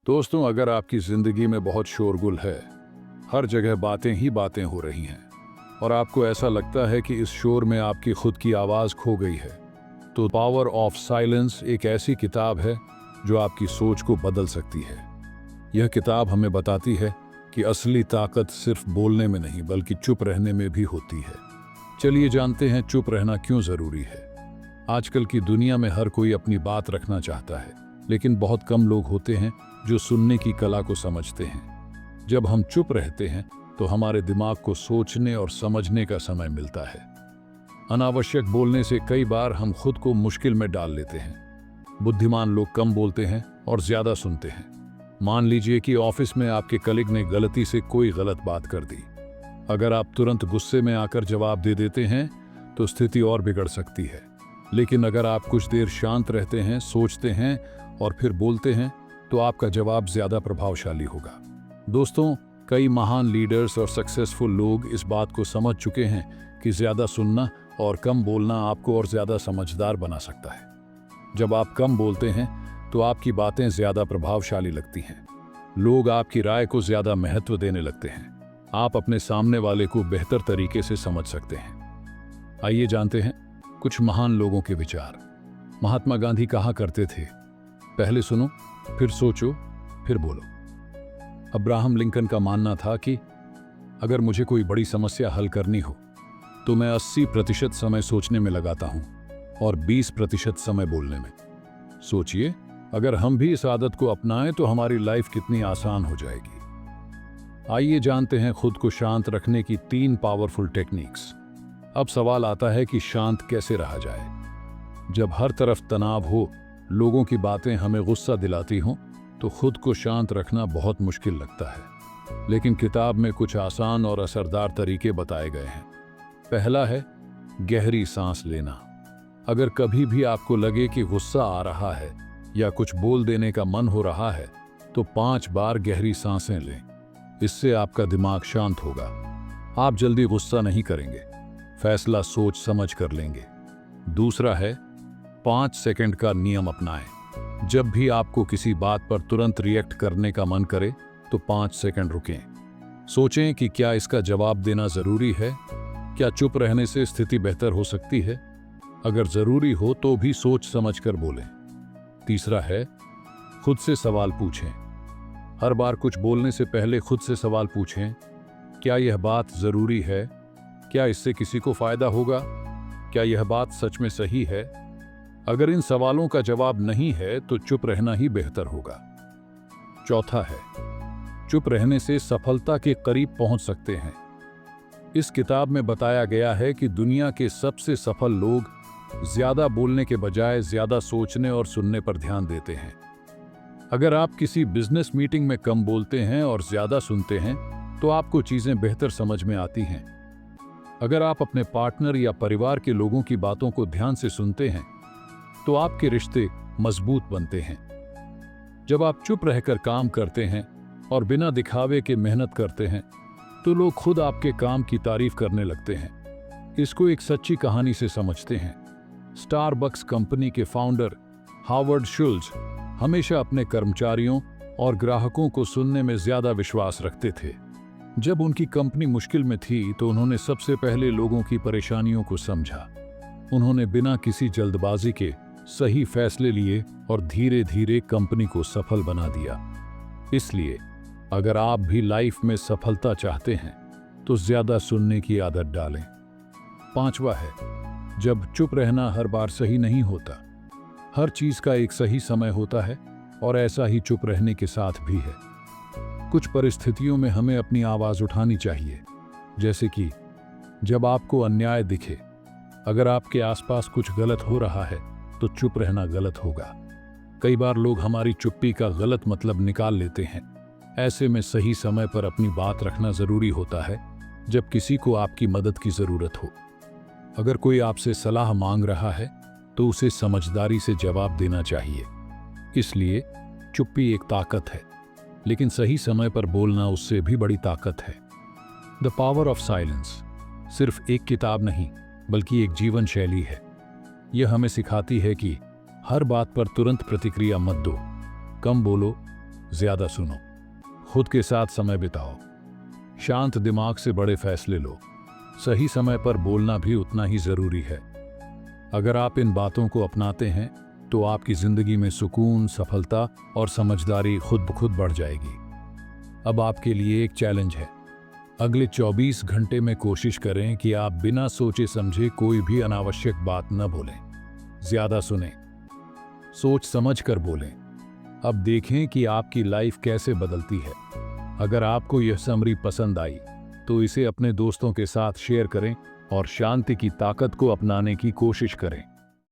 दोस्तों, अगर आपकी जिंदगी में बहुत शोरगुल है, हर जगह बातें ही बातें हो रही हैं और आपको ऐसा लगता है कि इस शोर में आपकी खुद की आवाज़ खो गई है, तो पावर ऑफ साइलेंस एक ऐसी किताब है जो आपकी सोच को बदल सकती है। यह किताब हमें बताती है कि असली ताकत सिर्फ बोलने में नहीं बल्कि चुप रहने में भी होती है। चलिए जानते हैं चुप रहना क्यों ज़रूरी है। आजकल की दुनिया में हर कोई अपनी बात रखना चाहता है, लेकिन बहुत कम लोग होते हैं जो सुनने की कला को समझते हैं। जब हम चुप रहते हैं तो हमारे दिमाग को सोचने और समझने का समय मिलता है। अनावश्यक बोलने से कई बार हम खुद को मुश्किल में डाल लेते हैं। बुद्धिमान लोग कम बोलते हैं और ज्यादा सुनते हैं। मान लीजिए कि ऑफिस में आपके कलीग ने गलती से कोई गलत बात कर दी। अगर आप तुरंत गुस्से में आकर जवाब दे देते हैं तो स्थिति और बिगड़ सकती है, लेकिन अगर आप कुछ देर शांत रहते हैं, सोचते हैं और फिर बोलते हैं तो आपका जवाब ज्यादा प्रभावशाली होगा। दोस्तों, कई महान लीडर्स और सक्सेसफुल लोग इस बात को समझ चुके हैं कि ज्यादा सुनना और कम बोलना आपको और ज्यादा समझदार बना सकता है। जब आप कम बोलते हैं तो आपकी बातें ज्यादा प्रभावशाली लगती हैं। लोग आपकी राय को ज्यादा महत्व देने लगते हैं। आप अपने सामने वाले को बेहतर तरीके से समझ सकते हैं। आइए जानते हैं कुछ महान लोगों के विचार। महात्मा गांधी कहा करते थे, पहले सुनो, फिर सोचो, फिर बोलो। अब्राहम लिंकन का मानना था कि अगर मुझे कोई बड़ी समस्या हल करनी हो तो मैं 80% समय सोचने में लगाता हूं और 20% समय बोलने में। सोचिए, अगर हम भी इस आदत को अपनाएं तो हमारी लाइफ कितनी आसान हो जाएगी। आइए जानते हैं खुद को शांत रखने की 3 पावरफुल टेक्निक्स। अब सवाल आता है कि शांत कैसे रहा जाए। जब हर तरफ तनाव हो, लोगों की बातें हमें गुस्सा दिलाती हों, तो खुद को शांत रखना बहुत मुश्किल लगता है। लेकिन किताब में कुछ आसान और असरदार तरीके बताए गए हैं। पहला है गहरी सांस लेना। अगर कभी भी आपको लगे कि गुस्सा आ रहा है या कुछ बोल देने का मन हो रहा है तो 5 बार गहरी सांसें लें। इससे आपका दिमाग शांत होगा। आप जल्दी गुस्सा नहीं करेंगे, फैसला सोच समझ कर लेंगे। दूसरा है 5 सेकंड का नियम अपनाएं। जब भी आपको किसी बात पर तुरंत रिएक्ट करने का मन करे तो 5 सेकंड रुकें। सोचें कि क्या इसका जवाब देना जरूरी है, क्या चुप रहने से स्थिति बेहतर हो सकती है। अगर जरूरी हो तो भी सोच समझ कर बोलें। तीसरा है खुद से सवाल पूछें। हर बार कुछ बोलने से पहले खुद से सवाल पूछें, क्या यह बात जरूरी है, क्या इससे किसी को फायदा होगा, क्या यह बात सच में सही है। अगर इन सवालों का जवाब नहीं है तो चुप रहना ही बेहतर होगा। चौथा है चुप रहने से सफलता के करीब पहुंच सकते हैं। इस किताब में बताया गया है कि दुनिया के सबसे सफल लोग ज्यादा बोलने के बजाय ज्यादा सोचने और सुनने पर ध्यान देते हैं। अगर आप किसी बिजनेस मीटिंग में कम बोलते हैं और ज्यादा सुनते हैं तो आपको चीजें बेहतर समझ में आती हैं। अगर आप अपने पार्टनर या परिवार के लोगों की बातों को ध्यान से सुनते हैं तो आपके रिश्ते मजबूत बनते हैं। जब आप चुप रहकर काम करते हैं और बिना दिखावे के मेहनत करते हैं तो लोग खुद आपके काम की तारीफ करने लगते हैं। इसको एक सच्ची कहानी से समझते हैं। स्टारबक्स कंपनी के फाउंडर हावर्ड शुल्ज हमेशा अपने कर्मचारियों और ग्राहकों को सुनने में ज्यादा विश्वास रखते थे। जब उनकी कंपनी मुश्किल में थी तो उन्होंने सबसे पहले लोगों की परेशानियों को समझा। उन्होंने बिना किसी जल्दबाजी के सही फैसले लिए और धीरे धीरे कंपनी को सफल बना दिया। इसलिए अगर आप भी लाइफ में सफलता चाहते हैं तो ज्यादा सुनने की आदत डालें। 5वां है जब चुप रहना हर बार सही नहीं होता। हर चीज का एक सही समय होता है और ऐसा ही चुप रहने के साथ भी है। कुछ परिस्थितियों में हमें अपनी आवाज उठानी चाहिए, जैसे कि जब आपको अन्याय दिखे। अगर आपके आसपास कुछ गलत हो रहा है तो चुप रहना गलत होगा। कई बार लोग हमारी चुप्पी का गलत मतलब निकाल लेते हैं। ऐसे में सही समय पर अपनी बात रखना जरूरी होता है, जब किसी को आपकी मदद की जरूरत हो। अगर कोई आपसे सलाह मांग रहा है तो उसे समझदारी से जवाब देना चाहिए। इसलिए चुप्पी एक ताकत है, लेकिन सही समय पर बोलना उससे भी बड़ी ताकत है। द पावर ऑफ साइलेंस सिर्फ एक किताब नहीं बल्कि एक जीवन शैली है। यह हमें सिखाती है कि हर बात पर तुरंत प्रतिक्रिया मत दो, कम बोलो ज्यादा सुनो, खुद के साथ समय बिताओ, शांत दिमाग से बड़े फैसले लो। सही समय पर बोलना भी उतना ही जरूरी है। अगर आप इन बातों को अपनाते हैं तो आपकी जिंदगी में सुकून, सफलता और समझदारी खुद ब खुद बढ़ जाएगी। अब आपके लिए एक चैलेंज है। अगले 24 घंटे में कोशिश करें कि आप बिना सोचे समझे कोई भी अनावश्यक बात न बोलें। ज्यादा सुनें, सोच समझ कर बोलें। अब देखें कि आपकी लाइफ कैसे बदलती है। अगर आपको यह समरी पसंद आई तो इसे अपने दोस्तों के साथ शेयर करें और शांति की ताकत को अपनाने की कोशिश करें।